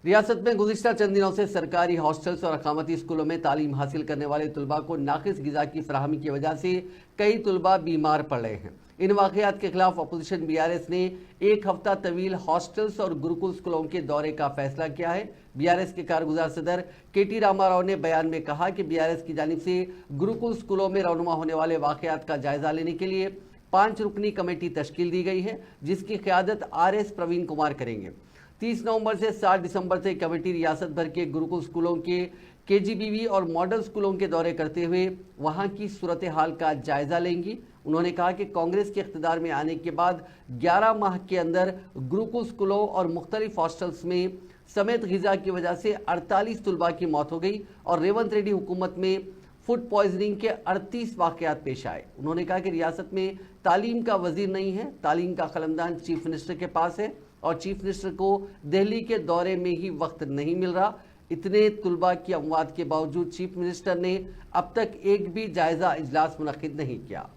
रियासत में गुज़िश्ता चंद दिनों से सरकारी हॉस्टल्स और अकामती स्कूलों में तालीम हासिल करने वाले तुलबा को नाक़िस ग़िज़ा की फराहमी की वजह से कई तुलबा बीमार पड़ रहे हैं। इन वाक़यात के खिलाफ अपोजिशन बीआरएस ने एक हफ्ता तवील हॉस्टल्स और गुरुकुल स्कूलों के दौरे का फैसला किया है। बीआरएस के कारगुजार सदर केटी रामाराव ने बयान में कहा कि बीआरएस की जानिब से गुरुकुल स्कूलों में रौनुमा होने वाले वाक़यात का जायजा लेने के लिए 5 रुकनी कमेटी तश्कील दी गई है, जिसकी क़यादत आरएस प्रवीण कुमार करेंगे। 30 नवंबर से 7 दिसंबर से कमेटी रियासत भर के गुरुकुल स्कूलों के केजीबीवी और मॉडल स्कूलों के दौरे करते हुए वहां की सूरत हाल का जायजा लेंगी। उन्होंने कहा कि कांग्रेस के इख्तिदार में आने के बाद 11 माह के अंदर गुरुकुल स्कूलों और मुख्तलिफ हॉस्टल्स में समेत ग़िज़ा की वजह से 48 तुलबा की मौत हो गई और रेवंत रेड्डी हुकूमत में फूड पॉइजनिंग के 38 वाक़यात पेश आए। उन्होंने कहा कि रियासत में तालीम का वजीर नहीं है, तालीम का कलमदान चीफ मिनिस्टर के पास है और चीफ मिनिस्टर को दिल्ली के दौरे में ही वक्त नहीं मिल रहा। इतने तुलबा की अमवात के बावजूद चीफ मिनिस्टर ने अब तक एक भी जायजा इजलास मुनक्किद नहीं किया।